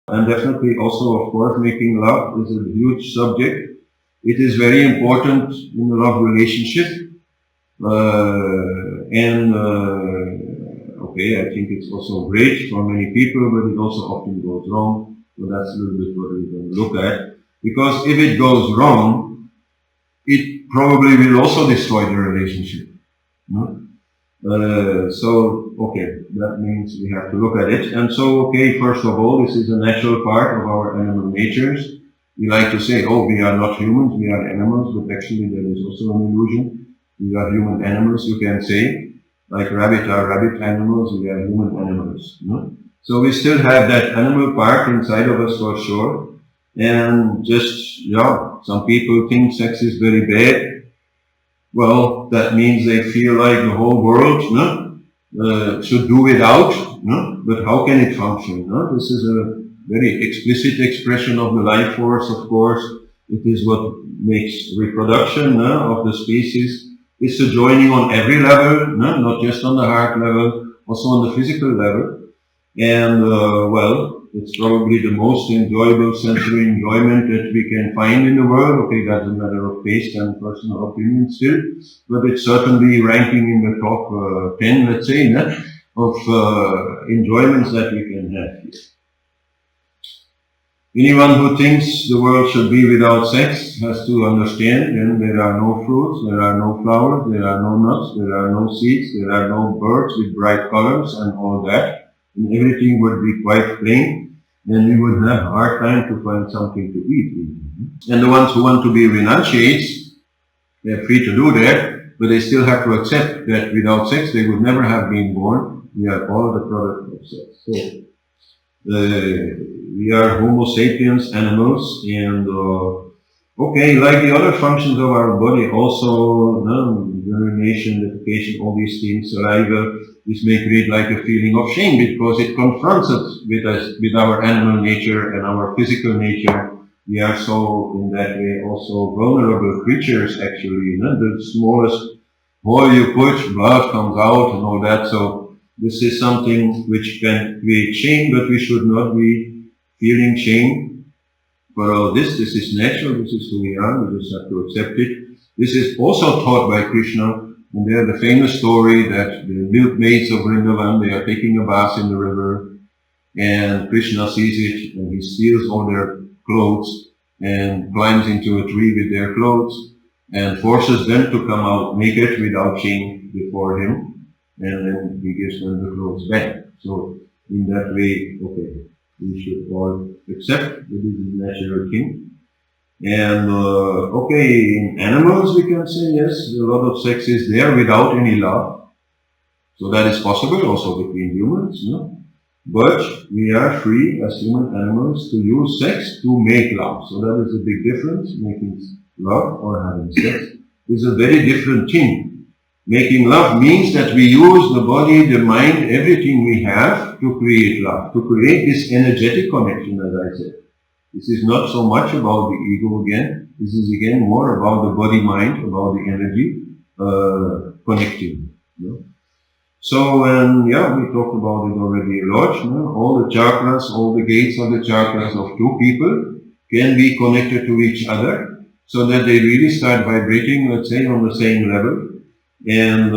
And definitely also, of course, making love is a huge subject. It is very important in the love relationship. Okay, I think it's also great for many people, but it also often goes wrong. So that's a little bit what we're going to look at. Because if it goes wrong, it probably will also destroy the relationship. No? So, okay, that means we have to look at it. And so, okay, first of all, this is a natural part of our animal natures. We like to say, oh, we are not humans, we are animals, but actually there is also an illusion. We are human animals, you can say. Like rabbit are rabbit animals, we are human animals. No? So we still have that animal part inside of us for sure. And just, yeah, some people think sex is very bad. Well, that means they feel like the whole world should do without. No? But how can it function? No? This is a very explicit expression of the life force, of course. It is what makes reproduction of the species. It's a joining on every level, not just on the heart level, also on the physical level. And, well, it's probably the most enjoyable sensory enjoyment that we can find in the world. Okay, that's a matter of taste and personal opinion still, but it's certainly ranking in the top 10, let's say, of enjoyments that we can have here. Anyone who thinks the world should be without sex has to understand then there are no fruits, there are no flowers, there are no nuts, there are no seeds, there are no birds with bright colors and all that. And everything would be quite plain, and we would have a hard time to find something to eat. And the ones who want to be renunciates, they're free to do that, but they still have to accept that without sex they would never have been born. We are all the product of sex. So, we are Homo sapiens animals, and okay, like the other functions of our body, also urination, defecation, all these things, saliva, this may create like a feeling of shame because it confronts us with our animal nature and our physical nature. We are so, in that way, also vulnerable creatures, actually. The smallest hole you push, blood comes out and all that. So this is something which can create shame, but we should not be feeling shame for all this. This is natural, this is who we are, we just have to accept it. This is also taught by Krishna, and there the famous story that the milkmaids of Vrindavan, they are taking a bath in the river, and Krishna sees it, and he steals all their clothes, and climbs into a tree with their clothes, and forces them to come out naked without shame before him, and then he gives them the clothes back. So, in that way, okay, we should all accept that this is a natural thing. And, okay, in animals we can say, yes, a lot of sex is there without any love. So that is possible also between humans, But we are free as human animals to use sex to make love. So that is a big difference. Making love or having sex is a very different thing. Making love means that we use the body, the mind, everything we have to create love, to create this energetic connection, as I said. This is not so much about the ego again. This is again more about the body-mind, about the energy connecting. So, yeah, we talked about it already a lot. All the chakras, all the gates of the chakras of two people can be connected to each other so that they really start vibrating, let's say, on the same level. And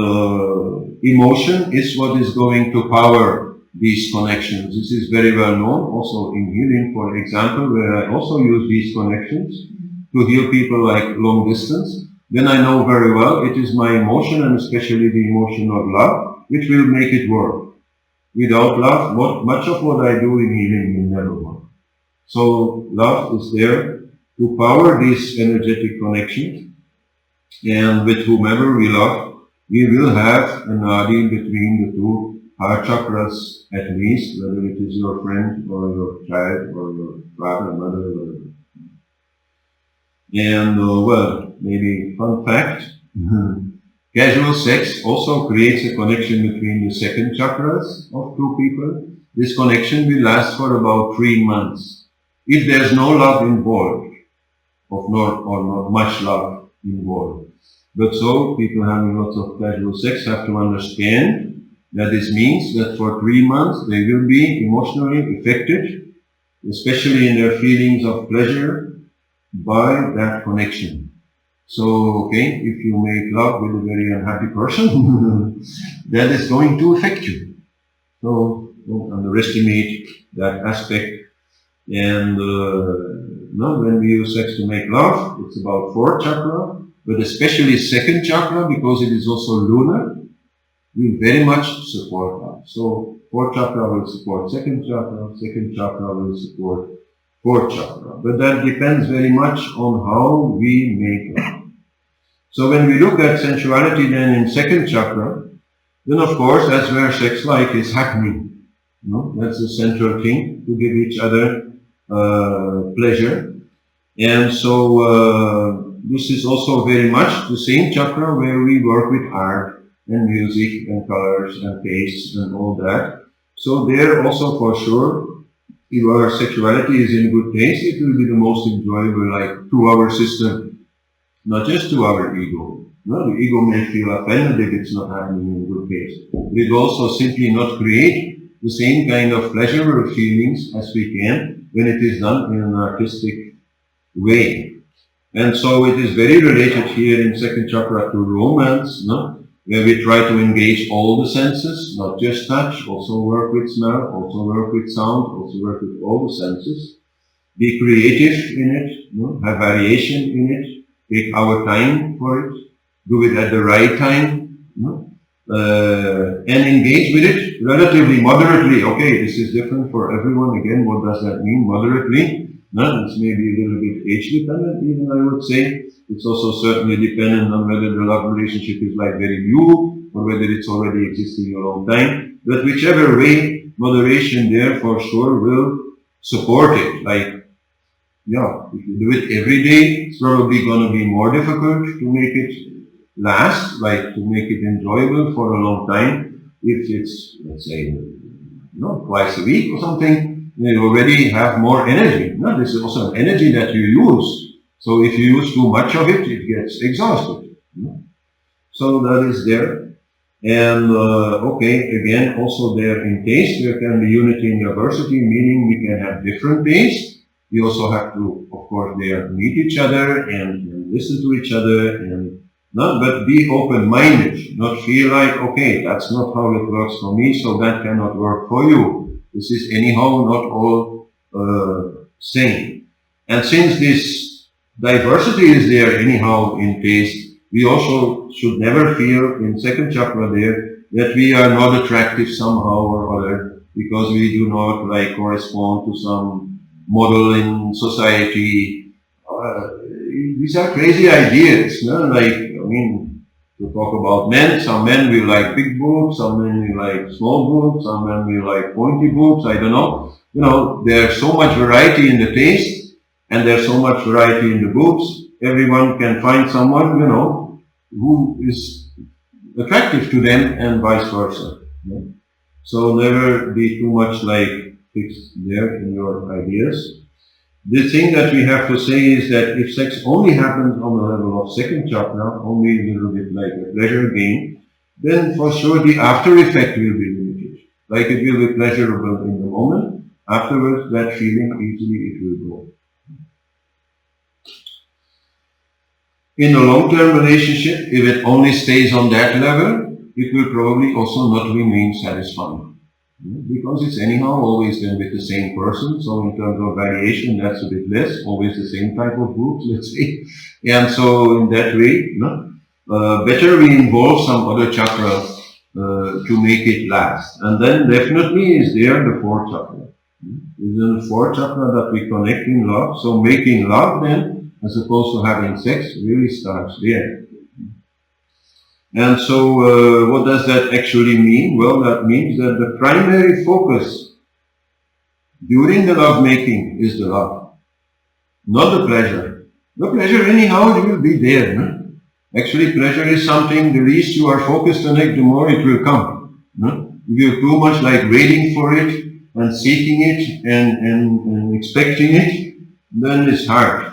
emotion is what is going to power these connections. This is very well known also in healing, for example, where I also use these connections to heal people like long distance. Then I know very well it is my emotion, and especially the emotion of love, which will make it work. Without love, much of what I do in healing will never work. So love is there to power these energetic connections, and with whomever we love, we will have an nadi between the two heart chakras at least, whether it is your friend or your child or your father, mother, or whatever. And well, maybe fun fact, casual sex also creates a connection between the second chakras of two people. This connection will last for about 3 months. If there's no love involved, or not much love involved. But so, people having lots of casual sex have to understand that this means that for 3 months they will be emotionally affected especially in their feelings of pleasure, by that connection. So, okay, if you make love with a very unhappy person, that is going to affect you. So, don't underestimate that aspect. And when we use sex to make love, it's about fourth chakra, but especially second chakra, because it is also lunar, we very much support that. So, fourth chakra will support second chakra will support fourth chakra. But that depends very much on how we make love. So when we look at sensuality then in second chakra, then of course that's where sex life is happening. That's the central thing, to give each other pleasure. And so this is also very much the same chakra where we work with art and music and colors and tastes and all that. So there also for sure, if our sexuality is in good taste, it will be the most enjoyable, like to our system, not just to our ego. The ego may feel offended if it's not happening in good taste. It will also simply not create the same kind of pleasurable feelings as we can when it is done in an artistic way. And so it is very related here in second chakra to romance, where we try to engage all the senses, not just touch, also work with smell, also work with sound, also work with all the senses. Be creative in it, have variation in it, take our time for it, do it at the right time, and engage with it relatively moderately. Okay, this is different for everyone. Again, what does that mean, moderately? This may be a little bit age dependent, even I would say. It's also certainly dependent on whether the love relationship is like very new or whether it's already existing a long time. But whichever way, moderation there for sure will support it. Like, if you do it every day, it's probably going to be more difficult to make it last, like to make it enjoyable for a long time. If it's, let's say, twice a week or something, you already have more energy. This is also an energy that you use. So if you use too much of it, it gets exhausted. So that is there. And again, also there in taste, there can be unity in diversity, meaning we can have different tastes. We also have to, of course, there meet each other and listen to each other, and but be open-minded, not feel like, okay, that's not how it works for me, so that cannot work for you. This is anyhow not all same. And since this diversity is there anyhow in taste, we also should never feel in second chakra there that we are not attractive somehow or other because we do not correspond to some model in society. These are crazy ideas, to talk about men, some men will like big boobs, some men will like small boobs, some men will like pointy boobs, I don't know. There's so much variety in the taste, and there's so much variety in the boobs. Everyone can find someone, who is attractive to them and vice versa. So never be too much fixed there in your ideas. The thing that we have to say is that if sex only happens on the level of second chakra, only a little bit like a pleasure gain, then for sure the after effect will be limited. Like it will be pleasurable in the moment, afterwards that feeling easily it will go. In a long-term relationship, if it only stays on that level, it will probably also not remain satisfying. Because it's anyhow always then with the same person, so in terms of variation that's a bit less, always the same type of groups, let's say. And so in that way, better we involve some other chakra to make it last. And then definitely is there the fourth chakra. It's in the fourth chakra that we connect in love, so making love then, as opposed to having sex, really starts there. And so what does that actually mean? Well, that means that the primary focus during the love making is the love, not the pleasure. The pleasure anyhow it will be there. No? Actually, pleasure is something, the least you are focused on it, the more it will come. No? If you're too much waiting for it and seeking it and expecting it, then it's hard.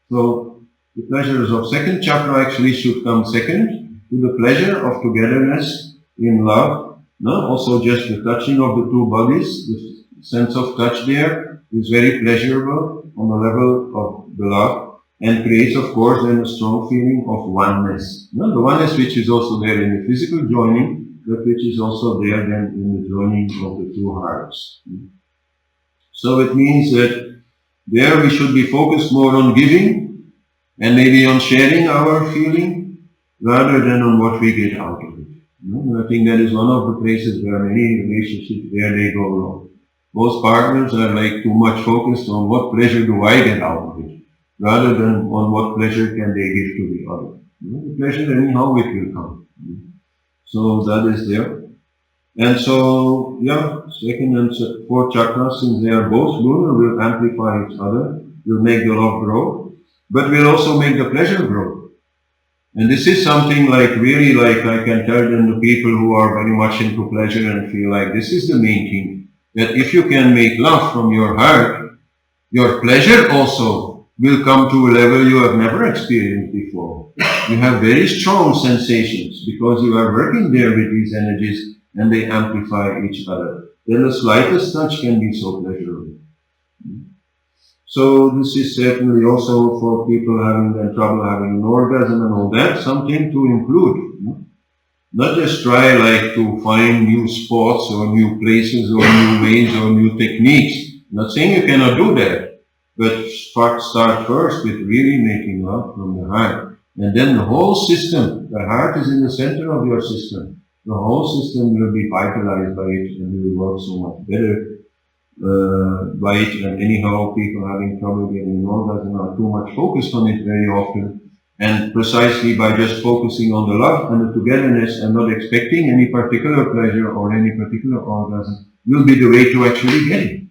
So the pleasures of second chakra actually should come second, to the pleasure of togetherness in love. Also just the touching of the two bodies, the sense of touch there, is very pleasurable on the level of the love and creates, of course, then a strong feeling of oneness. The oneness which is also there in the physical joining, but which is also there then in the joining of the two hearts. So it means that there we should be focused more on giving and maybe on sharing our feeling rather than on what we get out of it. I think that is one of the places where many relationships, where they go wrong. Most partners are like too much focused on what pleasure do I get out of it, rather than on what pleasure can they give to the other. The pleasure anyhow it will come. So that is there. And so, yeah, second and fourth chakras, since they are both lunar, will amplify each other, will make the love grow, but will also make the pleasure grow. And this is something like really like I can tell them to people who are very much into pleasure and feel like this is the main thing, that if you can make love from your heart, your pleasure also will come to a level you have never experienced before. You have very strong sensations because you are working there with these energies and they amplify each other. Then the slightest touch can be so pleasurable. So this is certainly also for people having trouble having an orgasm and all that, something to include. Not just try like to find new spots or new places or new ways or new techniques. I'm not saying you cannot do that, but start first with really making love from the heart. And then the whole system, the heart is in the center of your system. The whole system will be vitalized by it and will work so much better by it. And anyhow, people having trouble getting an orgasm are too much focused on it very often. And precisely by just focusing on the love and the togetherness and not expecting any particular pleasure or any particular orgasm will be the way to actually get it.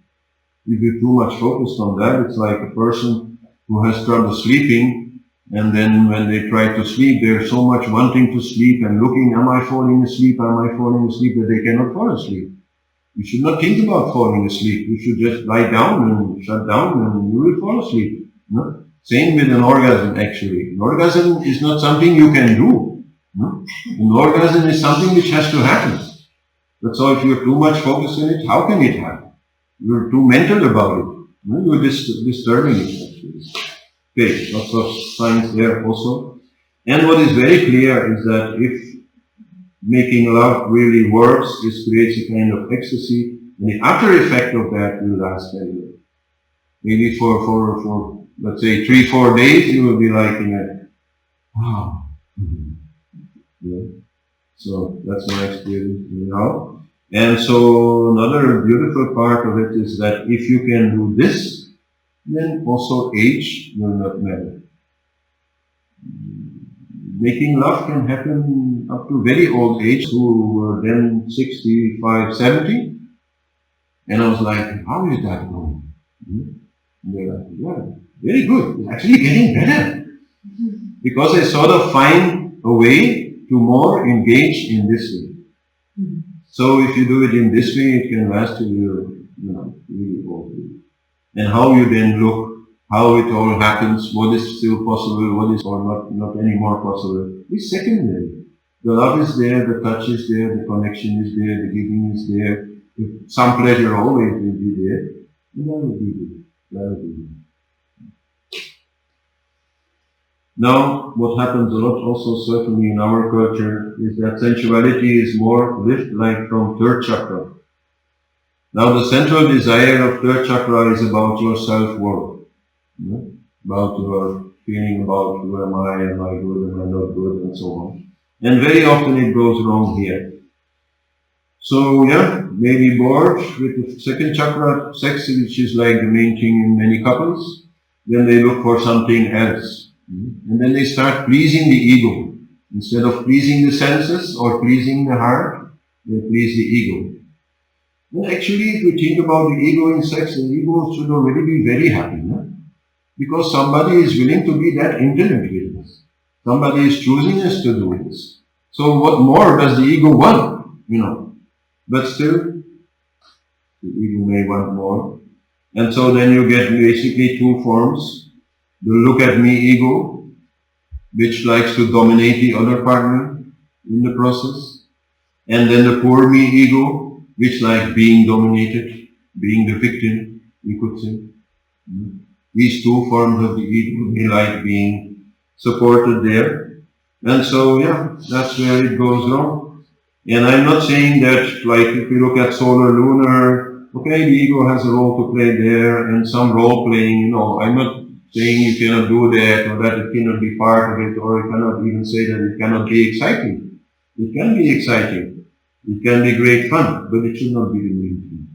If you're too much focused on that, it's like a person who has trouble sleeping, and then when they try to sleep, they're so much wanting to sleep and looking, am I falling asleep, that they cannot fall asleep. You should not think about falling asleep. You should just lie down and shut down and you will fall asleep. No? Same with an orgasm actually. An orgasm is not something you can do. No? An orgasm is something which has to happen. But so if you're too much focused on it, how can it happen? You're too mental about it. No? You're disturbing it actually. Okay, lots of science there also. And what is very clear is that if making love really works, this creates a kind of ecstasy, and the after effect of that will last very well. Maybe for let's say 3-4 days, you will be like in a wow. Yeah. So that's my experience now. And so another beautiful part of it is that if you can do this, then also age will not matter. Making love can happen up to very old age, who were then 65, 70. And I was like, how is that going? And they're like, yeah, very good. It's actually getting better. Because I sort of find a way to more engage in this way. So if you do it in this way, it can last till you're, really old. And how you then look, how it all happens, what is still possible, what is or not anymore possible, is secondary. The love is there, the touch is there, the connection is there, the giving is there. Some pleasure always will be there, and that will be good. That will be good. Now, what happens a lot also certainly in our culture is that sensuality is more lived like from third chakra. Now, the central desire of third chakra is about your self-worth. About your feeling about who am I good, am I not good, and so on. And very often it goes wrong here. So yeah, maybe bored with the second chakra, sex, which is like the main thing in many couples, then they look for something else. And then they start pleasing the ego. Instead of pleasing the senses or pleasing the heart, they please the ego. And actually, if you think about the ego in sex, the ego should already be very happy. Because somebody is willing to be that intimate with us. Somebody is choosing us to do this. So what more does the ego want? But still, the ego may want more. And so then you get basically two forms. The look at me ego, which likes to dominate the other partner in the process. And then the poor me ego, which likes being dominated, being the victim, you could say. These two forms of the ego, they like being supported there. And so, yeah, that's where it goes wrong. And I'm not saying that, like, if you look at solar lunar, okay, the ego has a role to play there and some role playing, I'm not saying you cannot do that or that it cannot be part of it, or you cannot even say that it cannot be exciting. It can be exciting. It can be great fun, but it should not be the main thing.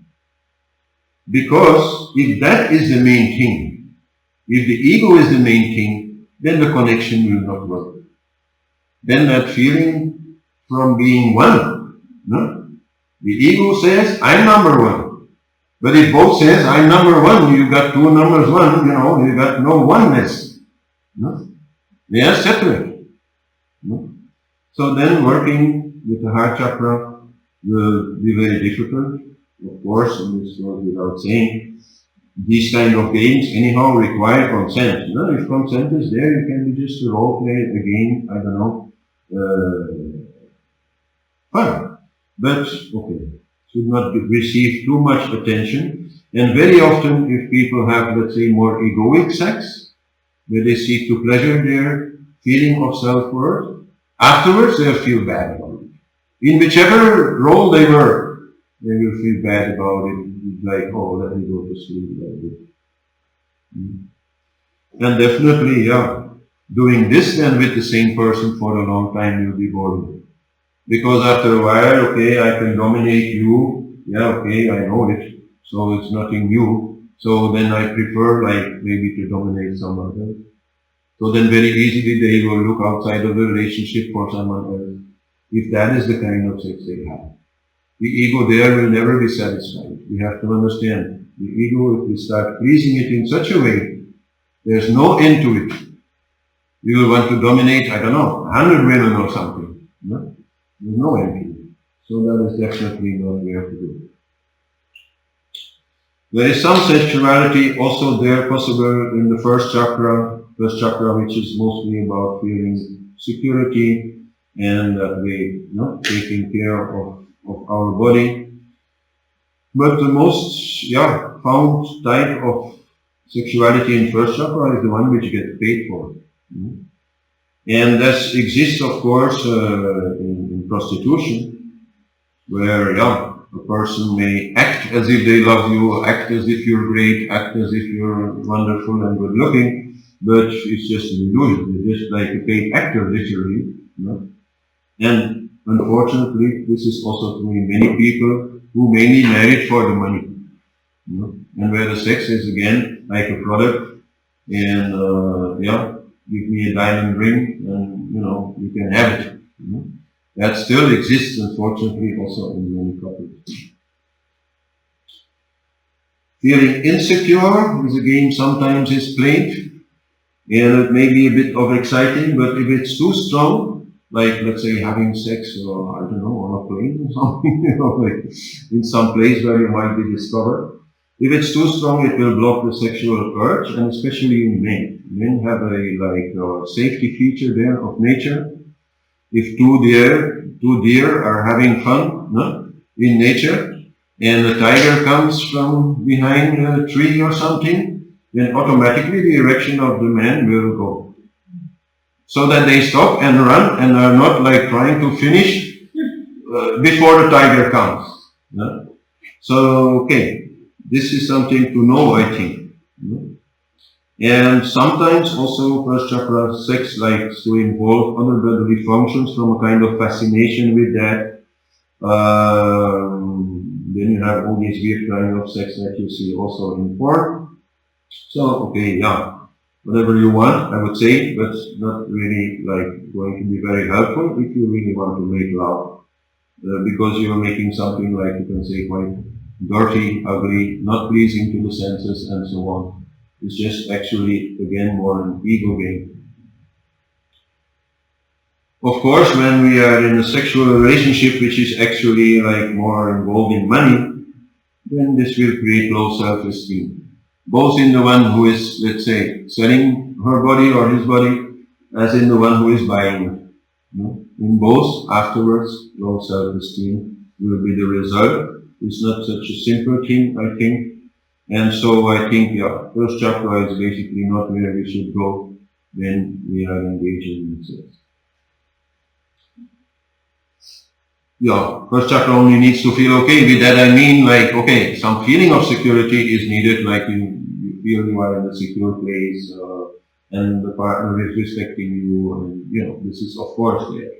Because if that is the main thing, if the ego is the main thing, then the connection will not work. Then that feeling from being one, no? The ego says, I'm number one. But if both says, I'm number one, you got two numbers one, you got no oneness. No? They are separate. No? So then working with the heart chakra will be very difficult, of course, and this goes without saying. These kind of games anyhow require consent. No? If consent is there, you can be just a role play, a game, I don't know, fun. But, okay, should not receive too much attention. And very often, if people have, let's say, more egoic sex, where they seek to pleasure their feeling of self-worth, afterwards they'll feel bad about it. In whichever role they were, they will feel bad about it. It's like, oh, let me go to sleep like this. And definitely, yeah, doing this then with the same person for a long time will be boring. Because after a while, okay, I can dominate you, yeah, okay, I know it, so it's nothing new. So then I prefer, like, maybe to dominate someone else. So then very easily they will look outside of the relationship for someone else, if that is the kind of sex they have. The ego there will never be satisfied. We have to understand, the ego, if we start pleasing it in such a way, there's no end to it. We will want to dominate, I don't know, 100 women or something. No? There's no end to it. So that is definitely not what we have to do. There is some sexuality also there possible in the first chakra, which is mostly about feeling security and that we taking care of our body. But the most found type of sexuality in first chakra is the one which gets paid for. And this exists, of course, in prostitution, where a person may act as if they love you, act as if you're great, act as if you're wonderful and good looking, but it's just an illusion. It's just like a paid actor, literally. And unfortunately, this is also true in many people who mainly married for the money. And where the sex is again like a product, and give me a diamond ring, and you can have it. That still exists, unfortunately, also in many couples. Feeling insecure is a game sometimes is played, and it may be a bit of exciting, but if it's too strong, like let's say having sex, or I don't know, on a plane or something, like in some place where you might be discovered. If it's too strong, it will block the sexual urge, and especially in men. Men have a safety feature there of nature. If two deer are having fun in nature, and a tiger comes from behind a tree or something, then automatically the erection of the man will go. So that they stop and run and are not like trying to finish before the tiger comes. So, okay, this is something to know, I think. And sometimes also first chakra sex likes to involve other bodily functions from a kind of fascination with that. Then you have all these weird kind of sex that you see also in porn. So, okay, whatever you want, I would say, but not really like going to be very helpful if you really want to make love. Because you are making something like, you can say, quite dirty, ugly, not pleasing to the senses, and so on. It's just actually, again, more an ego game. Of course, when we are in a sexual relationship which is actually like more involved in money, then this will create low self-esteem. Both in the one who is, let's say, selling her body or his body, as in the one who is buying it. In both, afterwards, low self-esteem will be the result. It's not such a simple thing, I think. And so I think, yeah, first chakra is basically not where we should go when we are engaging in sex. Yeah, first chakra only needs to feel okay. With that I mean, like, okay, some feeling of security is needed, like you feel you are in a secure place, and the partner is respecting you, and you know, this is of course there.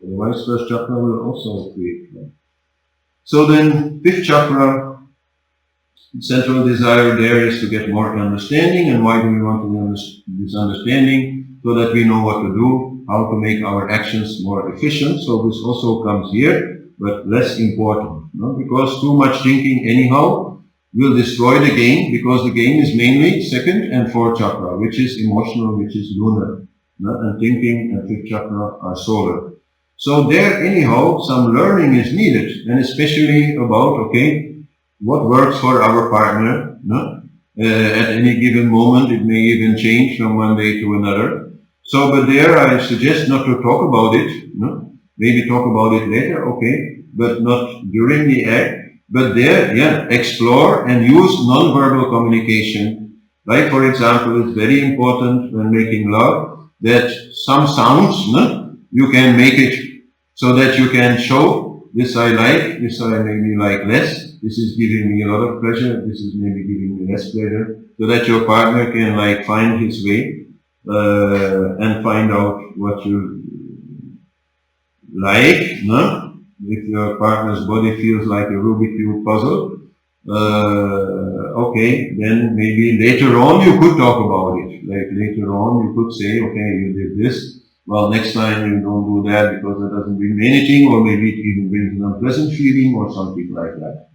Otherwise, first chakra will also create that. So then, fifth chakra, central desire there is to get more understanding. And why do we want this understanding? So that we know what to do, how to make our actions more efficient. So this also comes here, but less important. No? Because too much thinking anyhow will destroy the game, because the game is mainly second and fourth chakra, which is emotional, which is lunar. No? And thinking and fifth chakra are solar. So there anyhow some learning is needed, and especially about, okay, what works for our partner. No? At any given moment it may even change from one day to another. So, but there I suggest not to talk about it. No? Maybe talk about it later, okay, but not during the act. But there, yeah, explore and use non-verbal communication. Like, for example, it's very important when making love that some sounds, no, you can make it so that you can show, this I like, this I maybe like less, this is giving me a lot of pleasure, this is maybe giving me less pleasure, so that your partner can like find his way and find out what you like. No? If your partner's body feels like a Rubik's Cube puzzle, okay, then maybe later on you could talk about it. Like later on you could say, okay, you did this, well, next time you don't do that because that doesn't bring me anything, or maybe it even brings an unpleasant feeling or something like that.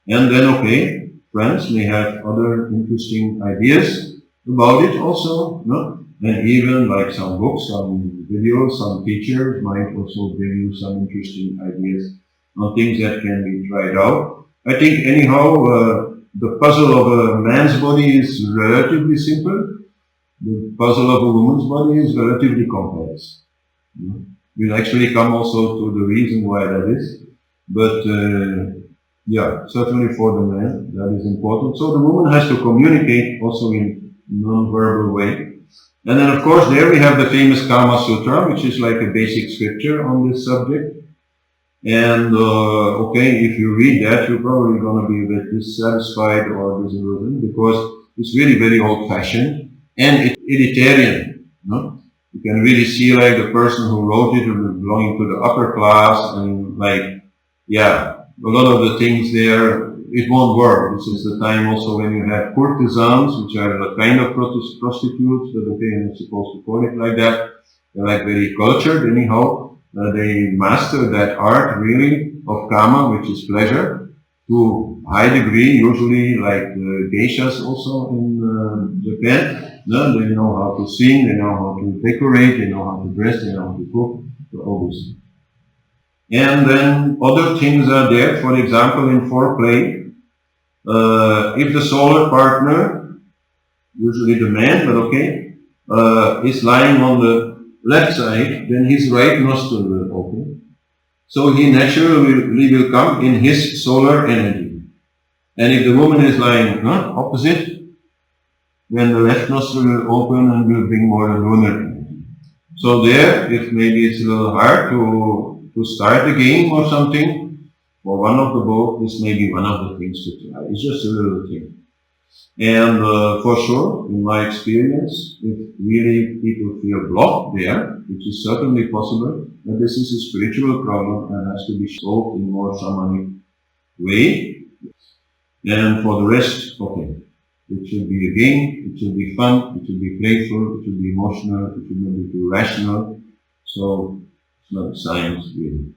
And then, okay, friends may have other interesting ideas about it also, no? And even like some books, some videos, some teachers might also bring you some interesting ideas on things that can be tried out. I think anyhow, the puzzle of a man's body is relatively simple. The puzzle of a woman's body is relatively complex. We'll actually come also to the reason why that is. But yeah, certainly for the man, that is important. So the woman has to communicate also in non-verbal way. And then of course there we have the famous Kama Sutra, which is like a basic scripture on this subject. And okay, if you read that, you're probably going to be a bit dissatisfied or disillusioned, because it's really very old-fashioned and it's elitarian. No? You can really see like the person who wrote it belonging to the upper class, and like, yeah, a lot of the things there, it won't work. This is the time also when you have courtesans, which are a kind of prostitutes, but okay, I'm not supposed to call it like that. They're like very cultured anyhow. They master that art really of Kama, which is pleasure, to high degree, usually like geishas also in Japan. No, they know how to sing, they know how to decorate, they know how to dress, they know how to cook, so all this. And then other things are there, for example in foreplay, if the solar partner, usually the man, but okay, is lying on the left side, then his right nostril will open. So he naturally will come in his solar energy. And if the woman is lying opposite, then the left nostril will open and will bring more lunar energy. So there, if maybe it's a little hard to start the game or something, for one of the both, this may be one of the things to try. It's just a little thing. And for sure, in my experience, if really people feel blocked there, which is certainly possible, that this is a spiritual problem and has to be solved in more shamanic way. And for the rest, okay, it should be a game, it should be fun, it should be playful, it should be emotional, it should not be too rational. So it's not science really.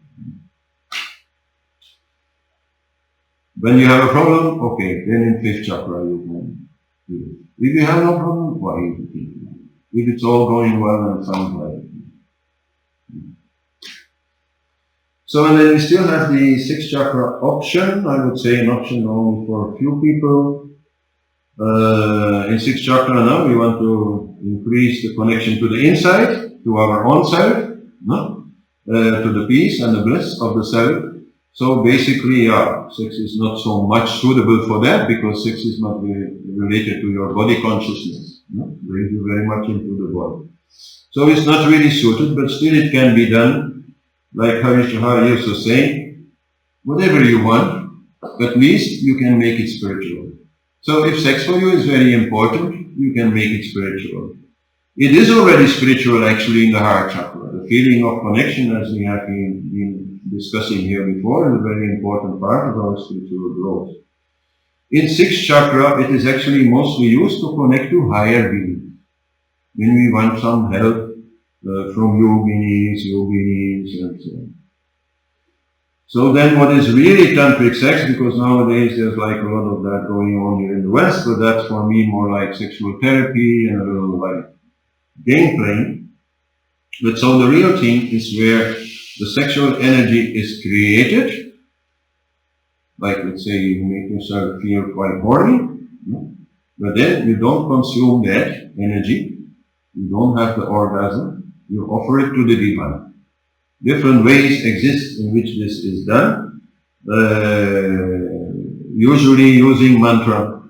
When you have a problem, okay, then in fifth chakra you can do it. If you have no problem, why you continue? If it's all going well and sounds like it. So, and then we still have the sixth chakra option. I would say an option only for a few people. In sixth chakra now we want to increase the connection to the inside, to our own self, no? To the peace and the bliss of the self. So basically, sex is not so much suitable for that because sex is not related to your body consciousness. Brings you very much into the body. So it's not really suited, but still it can be done. Like Harish used to say, whatever you want, at least you can make it spiritual. So if sex for you is very important, you can make it spiritual. It is already spiritual actually in the heart chakra. The feeling of connection, as we have been discussing here before, is a very important part of our spiritual growth. In sixth chakra, it is actually mostly used to connect to higher beings. When we want some help from yoginis, and so on. So then what is really tantric sex, because nowadays there's like a lot of that going on here in the West, but that's for me more like sexual therapy and a little like game playing. But so the real thing is where the sexual energy is created, like let's say you make yourself feel quite horny, but then you don't consume that energy, you don't have the orgasm, you offer it to the divine. Different ways exist in which this is done, usually using mantra,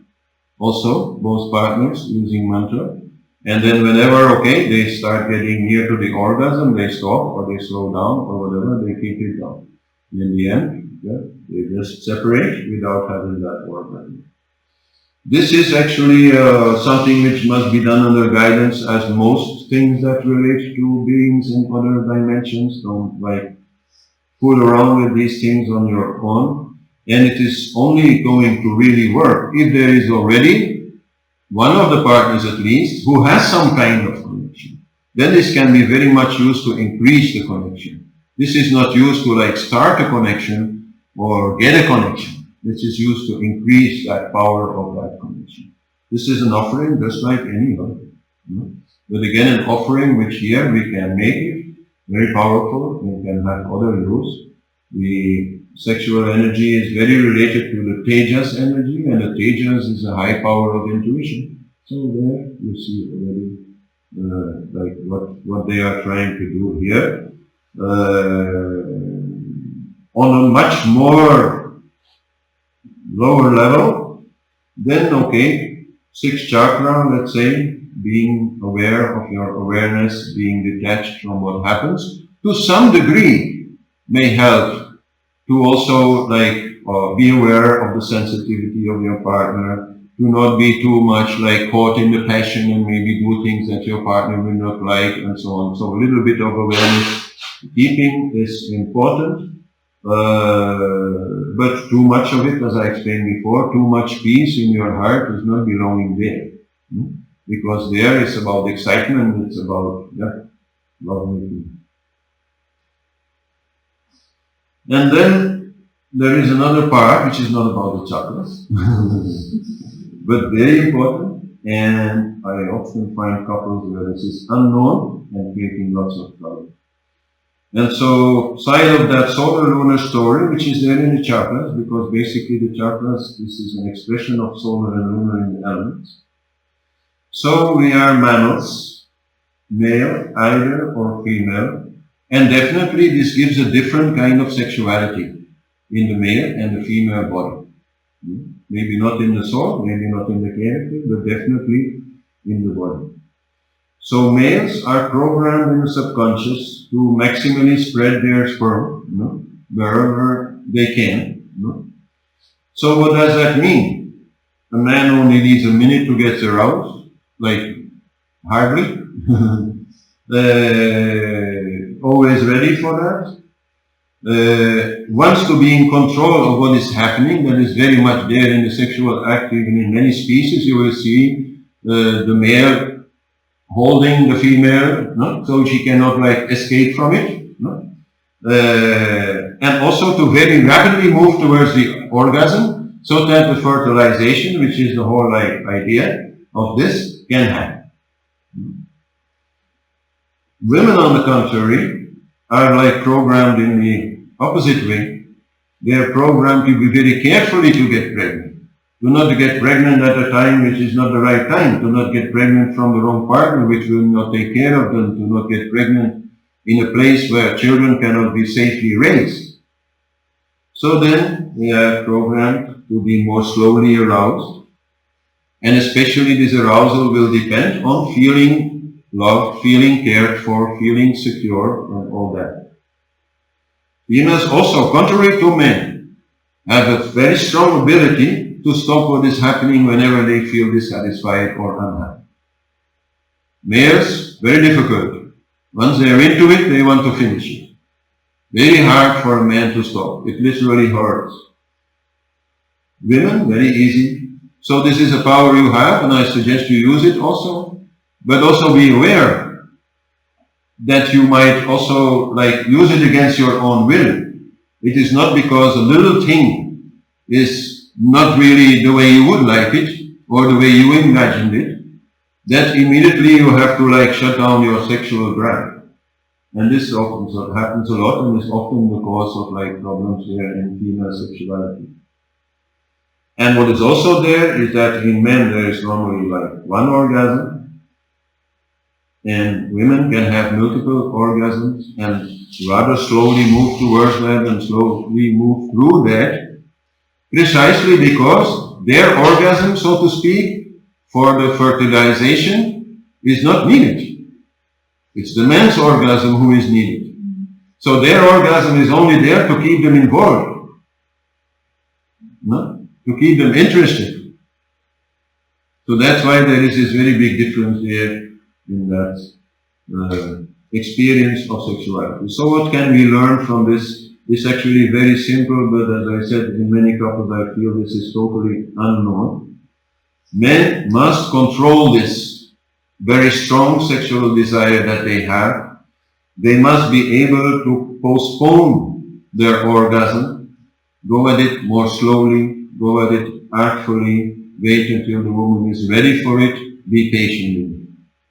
also, both partners using mantra. And then whenever, they start getting near to the orgasm, they stop or they slow down or whatever, they keep it down. And in the end, they just separate without having that orgasm. This is actually something which must be done under guidance, as most things that relate to beings in other dimensions. Don't like fool around with these things on your own. And it is only going to really work if there is already one of the partners at least who has some kind of connection. Then this can be very much used to increase the connection. This is not used to like start a connection or get a connection. This is used to increase that power of that connection. This is an offering just like any other. But again, an offering which here we can make it very powerful and can have other use. The sexual energy is very related to the Tejas energy, and the Tejas is a high power of intuition. So there you see already like what they are trying to do here. On a much more lower level, then sixth chakra, let's say, being aware of your awareness, being detached from what happens, to some degree may help to also be aware of the sensitivity of your partner, to not be too much like caught in the passion and maybe do things that your partner will not like and so on. So a little bit of awareness keeping is important. But too much of it, as I explained before, too much peace in your heart is not belonging there. Because there it's about excitement, it's about lovemaking. And then there is another part which is not about the chakras, but very important, and I often find couples where this is unknown and creating lots of trouble. And so, side of that solar lunar story, which is there in the chakras, because basically the chakras, this is an expression of solar and lunar in the elements. So we are mammals, male, either or female, and definitely this gives a different kind of sexuality in the male and the female body. Maybe not in the soul, maybe not in the character, but definitely in the body. So males are programmed in the subconscious to maximally spread their sperm, wherever they can. So what does that mean? A man only needs a minute to get aroused, like hardly. Always ready for that. Wants to be in control of what is happening. That is very much there in the sexual act. Even in many species you will see the male holding the female, so she cannot escape from it. And also to very rapidly move towards the orgasm, so that the fertilization, which is the whole idea of this, can happen. Women, on the contrary, are programmed in the opposite way. They are programmed to be very carefully to get pregnant. Do not get pregnant at a time which is not the right time. Do not get pregnant from the wrong partner which will not take care of them. Do not get pregnant in a place where children cannot be safely raised. So then we are programmed to be more slowly aroused, and especially this arousal will depend on feeling loved, feeling cared for, feeling secure, and all that. Females also, contrary to men, have a very strong ability to stop what is happening whenever they feel dissatisfied or unhappy. Males, very difficult. Once they are into it, they want to finish it. Very hard for a man to stop. It literally hurts. Women, very easy. So this is a power you have, and I suggest you use it also. But also be aware that you might also use it against your own will. It is not because a little thing is not really the way you would like it, or the way you imagined it, that immediately you have to shut down your sexual drive. And this often happens a lot, and is often the cause of problems there in female sexuality. And what is also there is that in men there is normally one orgasm, and women can have multiple orgasms and rather slowly move towards that and slowly move through that, precisely because their orgasm, so to speak, for the fertilization is not needed. It's the man's orgasm who is needed. So their orgasm is only there to keep them involved, no? To keep them interested. So that's why there is this very big difference there in that experience of sexuality. So what can we learn from this? It's actually very simple, but as I said, in many couples I feel this is totally unknown. Men must control this very strong sexual desire that they have. They must be able to postpone their orgasm, go at it more slowly, go at it artfully, wait until the woman is ready for it, be patient with it.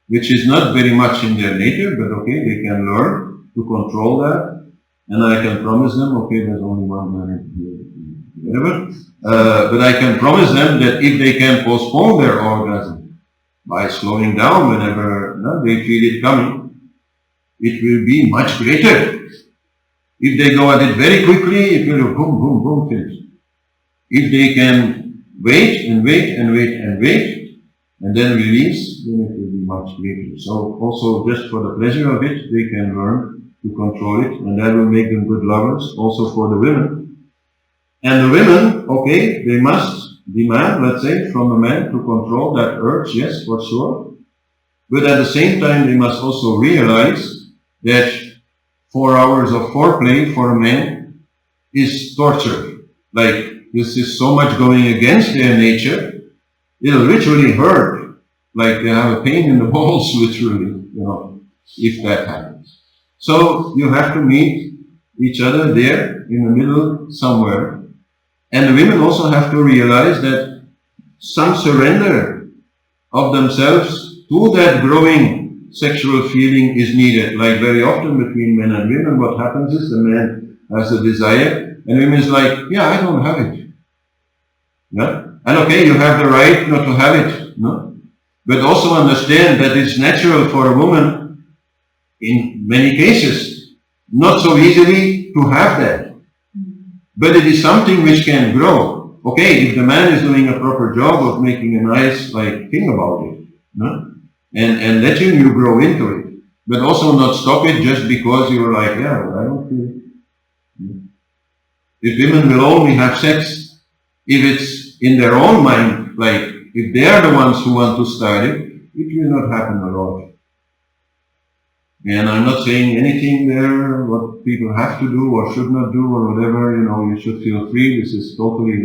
Which is not very much in their nature, but okay, they can learn to control that. And I can promise them, okay, there's only one man here, whatever. But I can promise them that if they can postpone their orgasm by slowing down whenever they feel it coming, it will be much greater. If they go at it very quickly, it will boom, boom, boom, finish. If they can wait and wait and wait and wait, and then release, then it will be much greater. So also just for the pleasure of it, they can learn to control it, and that will make them good lovers, also for the women. And the women, okay, they must demand, let's say, from a man to control that urge, yes, for sure. But at the same time, they must also realize that 4 hours of foreplay for a man is torture. This is so much going against their nature, it'll literally hurt. They have a pain in the balls, literally, if that happens. So you have to meet each other there in the middle somewhere. And the women also have to realize that some surrender of themselves to that growing sexual feeling is needed. Very often between men and women, what happens is the man has a desire, and women is yeah, I don't have it. Yeah? And okay, you have the right not to have it, no? But also understand that it's natural for a woman, in many cases, not so easily to have that. But it is something which can grow. Okay, if the man is doing a proper job of making a nice thing about it, no? And letting you grow into it. But also not stop it just because you're yeah, well, I don't feel it. If women will only have sex, if it's in their own mind, if they are the ones who want to start it, it will not happen at all. And I'm not saying anything there, what people have to do or should not do or whatever, you should feel free. This is totally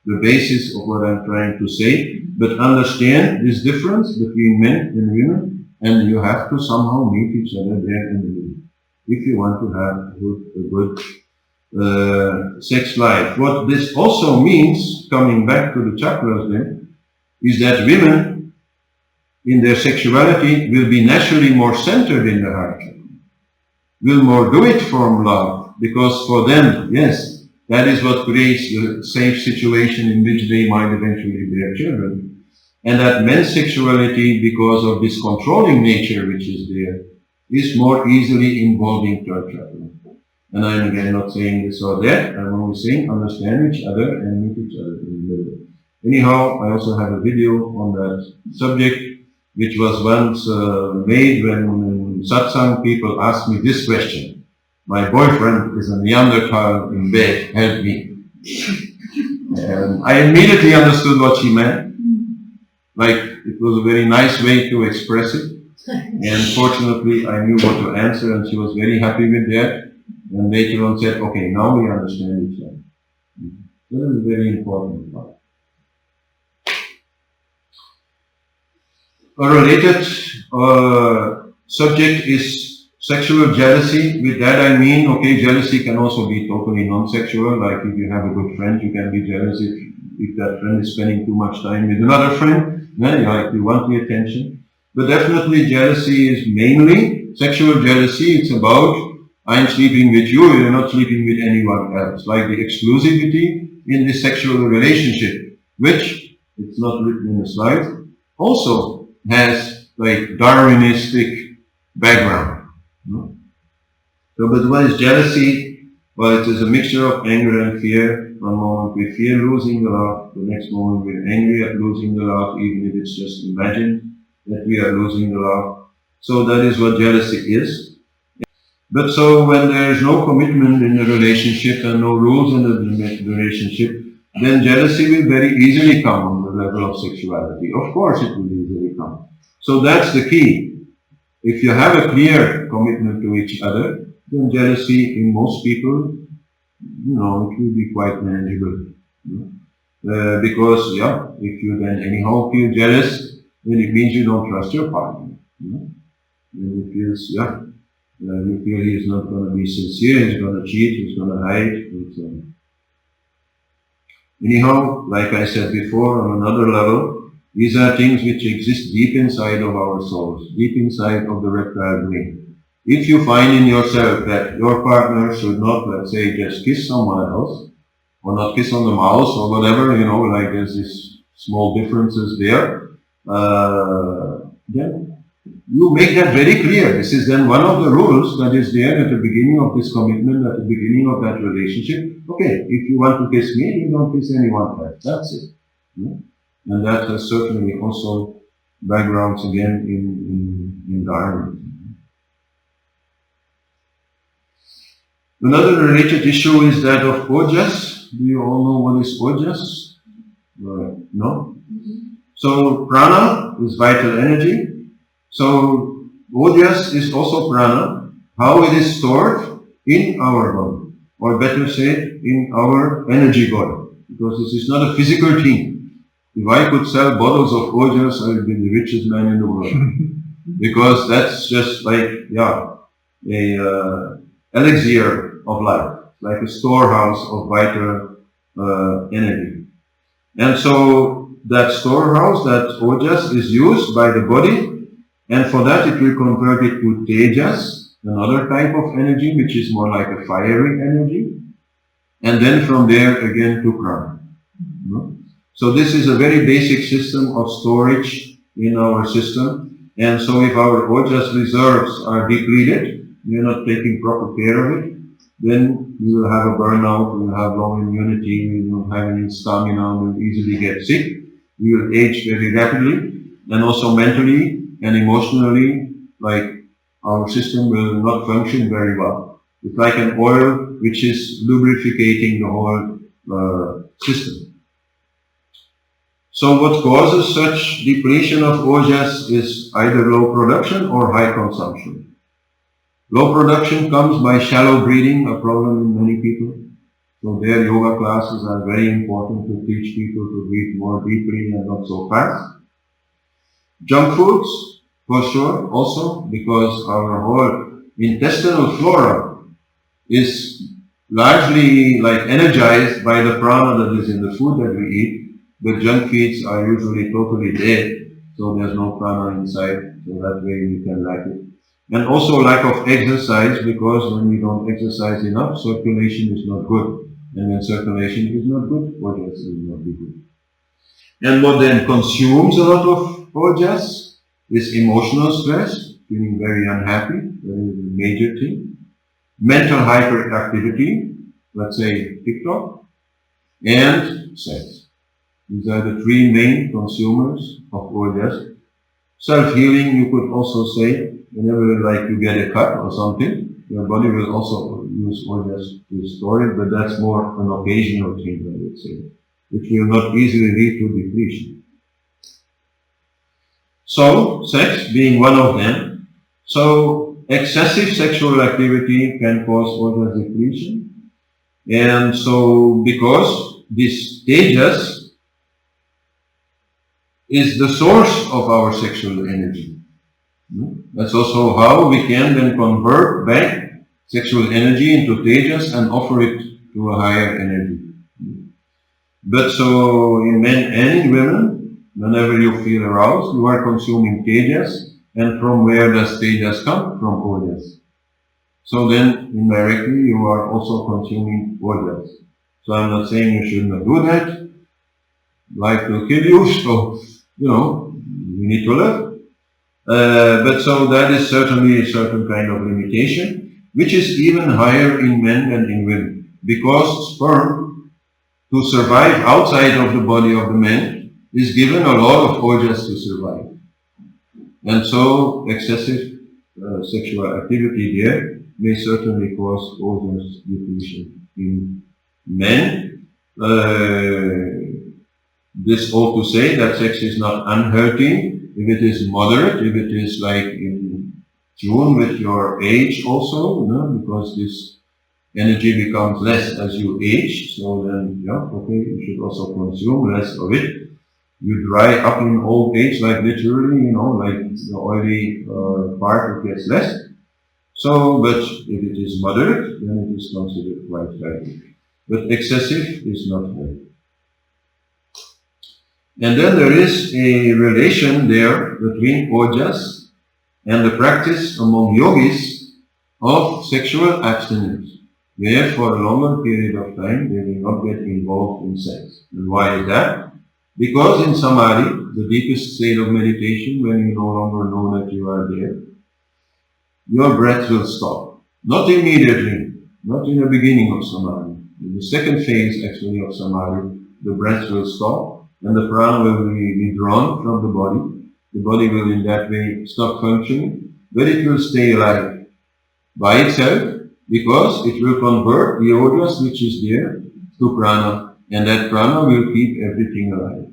the basis of what I'm trying to say. But understand this difference between men and women, and you have to somehow meet each other there in the middle, if you want to have a good sex life. What this also means, coming back to the chakras then, is that women in their sexuality will be naturally more centered in the heart chakra, will more do it from love, because for them, yes, that is what creates the safe situation in which they might eventually bear children. And that men's sexuality, because of this controlling nature which is there, is more easily involving third chakra. And I'm again not saying this or that, I'm only saying understand each other and meet each other in the middle. Anyhow, I also have a video on that subject, which was once made when satsang people asked me this question. My boyfriend is a Neanderthal in bed, help me. And I immediately understood what she meant. Like, it was a very nice way to express it. And fortunately, I knew what to answer, and she was very happy with that. And later on said, okay, now we understand each other. That is a very important part. A related subject is sexual jealousy. With that I mean, okay, jealousy can also be totally non-sexual. Like if you have a good friend, you can be jealous if that friend is spending too much time with another friend. Then you want the attention. But definitely jealousy is mainly sexual jealousy. It's about I'm sleeping with you, you're not sleeping with anyone else. Like the exclusivity in this sexual relationship, which, it's not written in the slide, also has like Darwinistic background. So, but what is jealousy? Well, it is a mixture of anger and fear. One moment we fear losing the love, the next moment we're angry at losing the love, even if it's just imagined that we are losing the love. So that is what jealousy is. But so when there is no commitment in the relationship and no rules in the relationship, then jealousy will very easily come on the level of sexuality. Of course it will easily come. So that's the key. If you have a clear commitment to each other, then jealousy in most people, it will be quite manageable. Because, if you then anyhow feel jealous, then it means you don't trust your partner. And it feels, you feel he's not going to be sincere, he's going to cheat, he's going to hide. And so on. Anyhow, like I said before, on another level, these are things which exist deep inside of our souls, deep inside of the reptile brain. If you find in yourself that your partner should not, let's say, just kiss someone else, or not kiss on the mouth, or whatever, like there's these small differences there, then you make that very clear. This is then one of the rules that is there at the beginning of this commitment, at the beginning of that relationship. Okay, if you want to kiss me, you don't kiss anyone else. That's it. And that has certainly also backgrounds again in Darwin. Another related issue is that of Ojas. Do you all know what is Ojas? No? So prana is vital energy. So Ojas is also prana, how it is stored in our body, or better said, in our energy body, because this is not a physical thing. If I could sell bottles of Ojas, I would be the richest man in the world, because that's just like, a elixir of life, like a storehouse of vital energy. And so that storehouse, that Ojas, is used by the body. And for that it will convert it to tejas, another type of energy, which is more like a fiery energy. And then from there again to prana. So this is a very basic system of storage in our system. And so if our Ojas reserves are depleted, we are not taking proper care of it, then we will have a burnout, we will have low immunity, we will have any stamina, we will easily get sick, we will age very rapidly, and also mentally and emotionally, like our system will not function very well. It's like an oil which is lubricating the whole system. So what causes such depletion of Ojas is either low production or high consumption. Low production comes by shallow breathing, a problem in many people. So their yoga classes are very important to teach people to breathe more deeply and not so fast. Junk foods, for sure, also, because our whole intestinal flora is largely like energized by the prana that is in the food that we eat, but junk foods are usually totally dead, so there's no prana inside, so that way we can lack it. And also lack of exercise, because when we don't exercise enough, circulation is not good. And when circulation is not good, Ojas will not be good. And what then consumes a lot of Ojas is emotional stress, feeling very unhappy, that is a major thing. mental hyperactivity, let's say TikTok, and sex. These are the three main consumers of Ojas. Self-healing, you could also say, whenever like you get a cut or something, your body will also use Ojas to store it, but that's more an occasional thing, I would say, which will not easily lead to depletion. So, sex being one of them. So, excessive sexual activity can cause Ojas depletion. And so, because this tejas is the source of our sexual energy. That's also how we can then convert back sexual energy into tejas and offer it to a higher energy. But so in men and in women, whenever you feel aroused, you are consuming tejas. And from where does tejas come? From ojas. So then indirectly you are also consuming ojas. So I'm not saying you should not do that. Life will kill you, so we need to live. But so that is certainly a certain kind of limitation, which is even higher in men than in women. Because sperm, to survive outside of the body of the man, is given a lot of ojas to survive. And so excessive sexual activity there may certainly cause ojas depletion in men. This all to say that sex is not unhealthy if it is moderate, if it is like in tune with your age also, because this energy becomes less as you age, so then, you should also consume less of it. You dry up in old age, like literally, like the oily part gets less. So, but if it is moderate, then it is considered quite healthy. But excessive is not healthy. And then there is a relation there between ojas and the practice among yogis of sexual abstinence, where for a longer period of time they will not get involved in sex. And why is that? Because in samadhi, the deepest state of meditation, when you no longer know that you are there, your breath will stop. Not immediately, not in the beginning of samadhi. In the second phase actually of samadhi, the breath will stop and the prana will be withdrawn from the body. The body will in that way stop functioning, but it will stay alive by itself because it will convert the ojas which is there to prana, and that prana will keep everything alive.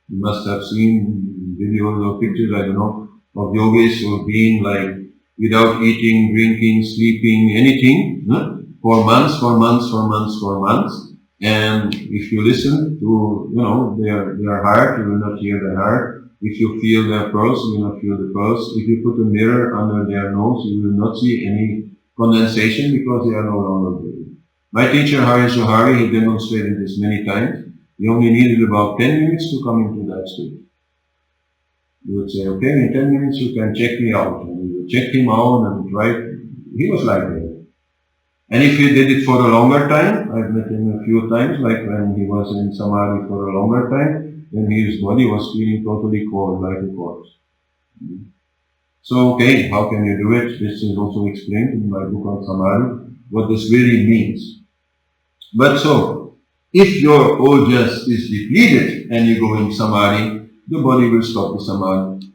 You must have seen videos or pictures, I don't know, of yogis who have been like without eating, drinking, sleeping, anything, for months. And if you listen to, their heart, you will not hear their heart. If you feel their pulse, you will not feel the pulse. If you put a mirror under their nose, you will not see any condensation because they are no longer breathing. My teacher, Hari Suhari, he demonstrated this many times. He only needed about 10 minutes to come into that state. He would say, okay, in 10 minutes you can check me out. And we would check him out and he was like that. And if he did it for a longer time, I've met him a few times, like when he was in samadhi for a longer time, then his body was feeling totally cold, like a corpse. So, okay, how can you do it? This is also explained in my book on samadhi, what this really means. But so, if your ojas is depleted and you go in samadhi, the body will stop the samadhi.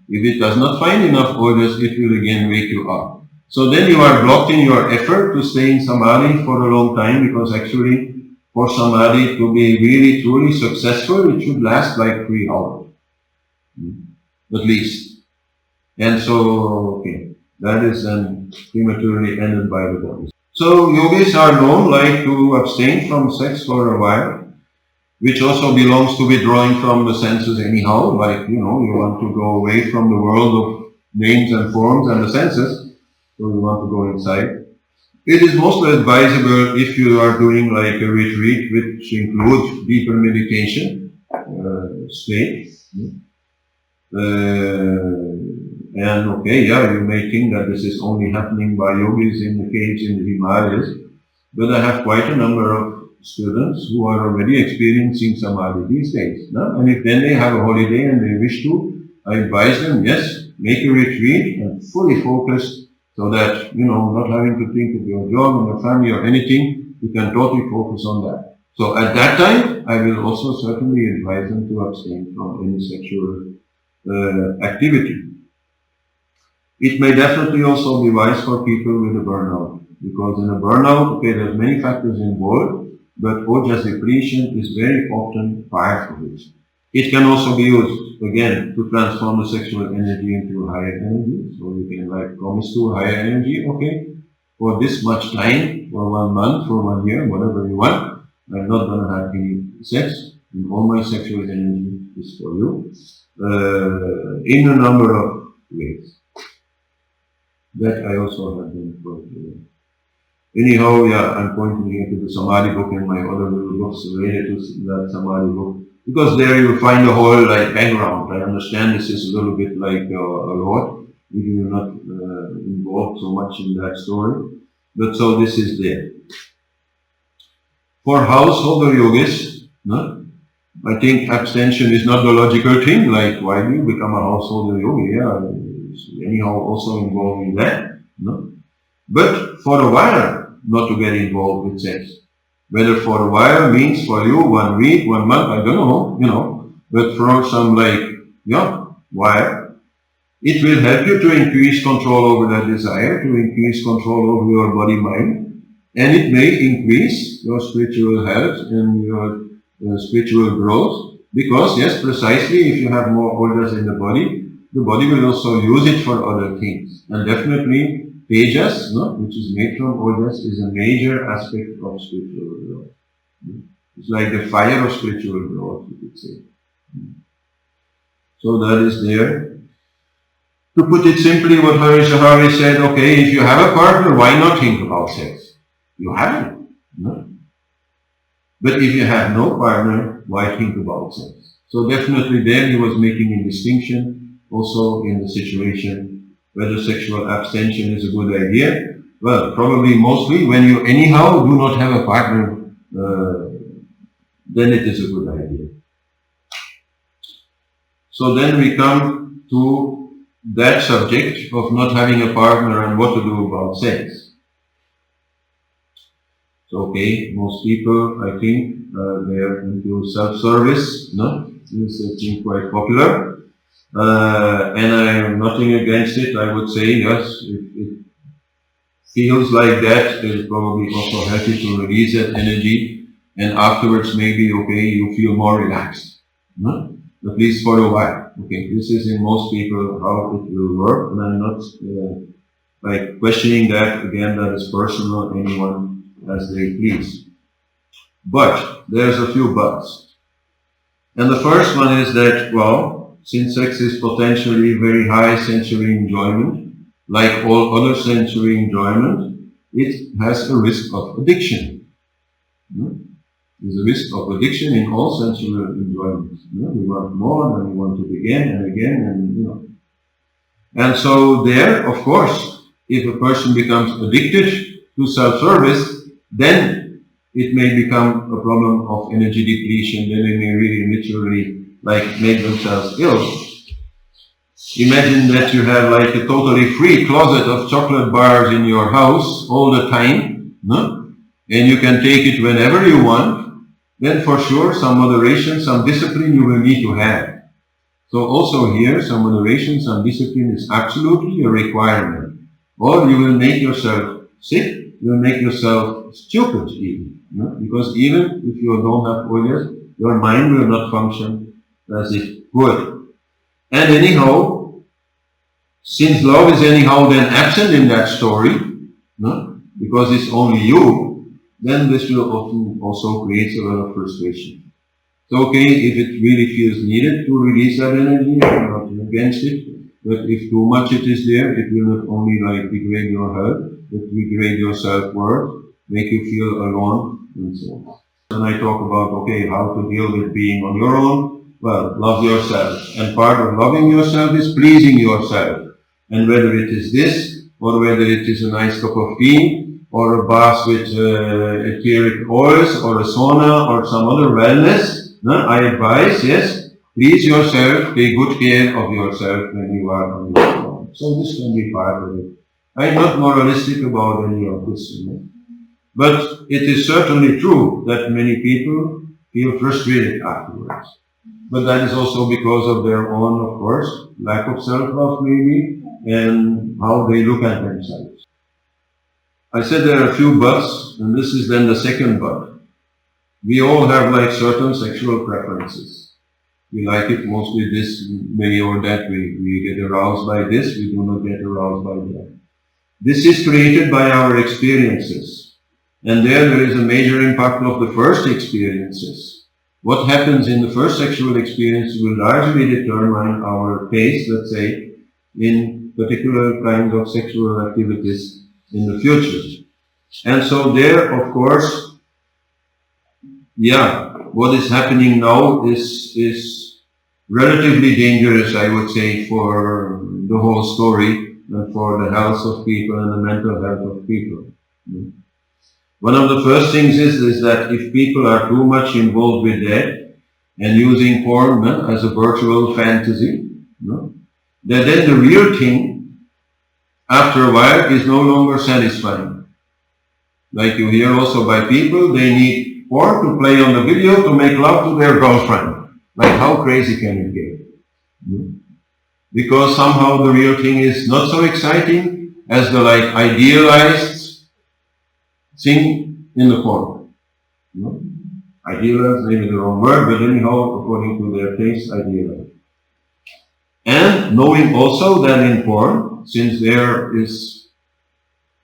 If it does not find enough ojas, it will again wake you up. So then you are blocked in your effort to stay in samadhi for a long time, because actually for samadhi to be really truly successful, it should last like 3 hours, at least. And so, okay, that is then prematurely ended by the body. So yogis are known like to abstain from sex for a while, which also belongs to withdrawing from the senses anyhow, like, you want to go away from the world of names and forms and the senses. So you want to go inside. It is most advisable if you are doing like a retreat which includes deeper meditation state. And okay, you may think that this is only happening by yogis in the caves in the Himalayas, but I have quite a number of students who are already experiencing samadhi these days. No? And if then they have a holiday and they wish to, I advise them, yes, make a retreat and fully focus So that, you know, not having to think of your job and your family or anything, you can totally focus on that. So at that time, I will also certainly advise them to abstain from any sexual activity. It may definitely also be wise for people with a burnout, because in a burnout, okay, there's many factors involved, but Ojas depletion is very often part of it. It can also be used, again, to transform the sexual energy into a higher energy. So you can like promise to a higher energy, okay, for this much time, for 1 month, for 1 year, whatever you want, I'm not going to have any sex, and all my sexual energy is for you, in a number of ways. That I also have been taught. Anyhow, yeah, I'm pointing here to the Samadhi book and my other little books related to that Samadhi book, because there you find the whole like background. I understand this is a little bit like a lot. We are not involved so much in that story, but so this is there. For householder yogis, no? I think abstention is not the logical thing, like why do you become a householder yogi? Yeah, anyhow also involved in that, no? But for a while, not to get involved with sex. Whether for a while means for you 1 week, 1 month, I don't know, you know, but for some like, yeah, while, it will help you to increase control over that desire, to increase control over your body-mind, and it may increase your spiritual health and your spiritual growth, because yes, precisely if you have more Ojas in the body will also use it for other things. And definitely Tejas, no, which is made from Ojas, is a major aspect of spiritual growth. It's like the fire of spiritual growth, you could say. So that is there. To put it simply, what Hari Shahari said, okay, if you have a partner, why not think about sex? You have it, no? But if you have no partner, why think about sex? So definitely there he was making a distinction also in the situation whether sexual abstention is a good idea. Well, probably mostly when you anyhow do not have a partner, then it is a good idea. So then we come to that subject of not having a partner and what to do about sex. So, okay, most people, I think, they are into self-service, no? This is, I think, quite popular. And I have nothing against it. I would say, yes, it feels like that, it will probably also help you to release that energy. And afterwards, maybe, okay, you feel more relaxed, no? At least for a while. Okay, this is in most people how it will work. And I'm not like questioning that. Again, that is personal, anyone as they please. But there's a few buts. And the first one is that, well, since sex is potentially very high sensory enjoyment, like all other sensory enjoyment, it has a risk of addiction. There's a risk of addiction in all sensual enjoyment. We want more and we want it again and again, and you know. And so there, of course, if a person becomes addicted to self-service, then it may become a problem of energy depletion. Then they may really literally like make themselves ill. Imagine that you have like a totally free closet of chocolate bars in your house all the time, no? And you can take it whenever you want. Then for sure some moderation, some discipline you will need to have. So also here some moderation, some discipline is absolutely a requirement. Or you will make yourself sick. You will make yourself stupid even, because even if you don't have Ojas, your mind will not function as it would. And anyhow, since love is anyhow then absent in that story, because it's only you, then this will often also create a lot of frustration. So okay, if it really feels needed to release that energy, I'm not against it, but if too much it is there, it will not only like degrade your health, but degrade your self-worth, make you feel alone, and so on. And I talk about, okay, how to deal with being on your own. Well, love yourself. And part of loving yourself is pleasing yourself. And whether it is this, or whether it is a nice cup of tea, or a bath with etheric oils, or a sauna, or some other wellness, I advise, yes, please yourself, take good care of yourself when you are on your own. So this can be part of it. I'm not moralistic about any of this, you know. But it is certainly true that many people feel frustrated afterwards. But that is also because of their own, of course, lack of self-love maybe, and how they look at themselves. I said there are a few buts, and this is then the second but. We all have like certain sexual preferences. We like it mostly this way or that way. We get aroused by this, we do not get aroused by that. This is created by our experiences. And there is a major impact of the first experiences. What happens in the first sexual experience will largely determine our taste, let's say, in particular kinds of sexual activities in the future. And so there, of course, yeah, what is happening now is relatively dangerous, I would say, for the whole story and for the health of people and the mental health of people. One of the first things is that if people are too much involved with that and using porn as a virtual fantasy, that then the real thing, after a while, is no longer satisfying. Like you hear also by people, they need porn to play on the video to make love to their girlfriend. Like how crazy can it get? Because somehow the real thing is not so exciting as the like idealized thing in the porn. Idealized, maybe the wrong word, but anyhow, according to their taste, idealized. And knowing also that in porn, since there is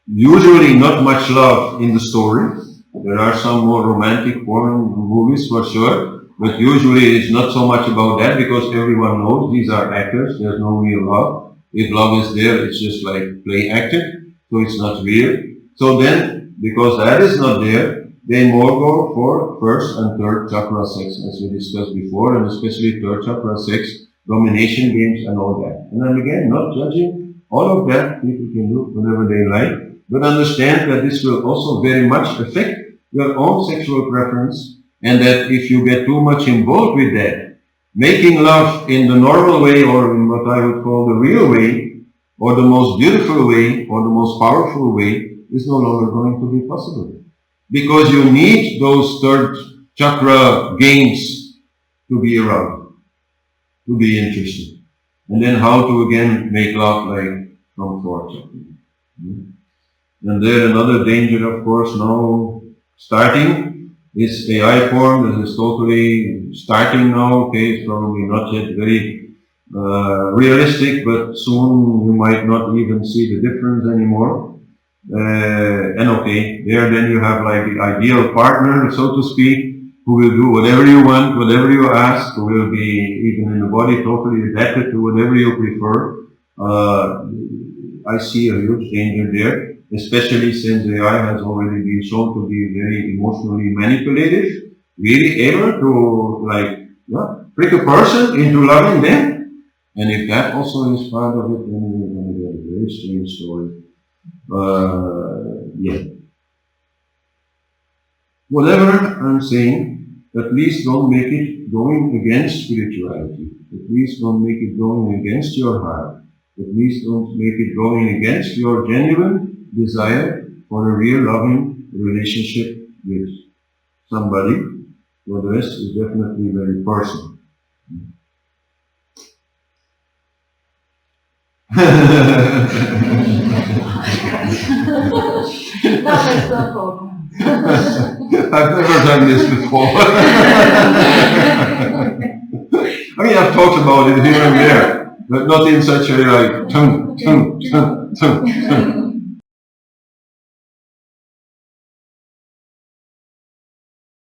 usually not much love in the story, there are some more romantic porn movies for sure, but usually it's not so much about that because everyone knows these are actors, there's no real love. If love is there, it's just like play acted, so it's not real. So then, because that is not there, they more go for first and third chakra sex, as we discussed before, and especially third chakra sex, domination games and all that. And then again, not judging all of that, people can do whatever they like, but understand that this will also very much affect your own sexual preference, and that if you get too much involved with that, making love in the normal way or in what I would call the real way, or the most beautiful way, or the most powerful way, is no longer going to be possible. Because you need those third chakra gains to be around, to be interested. And then how to again make love like from fourth chakra. And there another danger, of course, now starting is AI porn. This is totally starting now. Okay, it's probably not yet very realistic, but soon you might not even see the difference anymore. And okay, there then you have like the ideal partner, so to speak, who will do whatever you want, whatever you ask, who will be even in the body totally adapted to whatever you prefer. I see a huge danger there, especially since AI has already been shown to be very emotionally manipulative, really able to like trick a person into loving them. And if that also is part of it, then we're going to get a very strange story. Whatever I'm saying, at least don't make it going against spirituality. At least don't make it going against your heart. At least don't make it going against your genuine desire for a real loving relationship with somebody. For the rest is definitely very personal. I've never done this before. I mean, I've talked about it here and there, but not in such a like,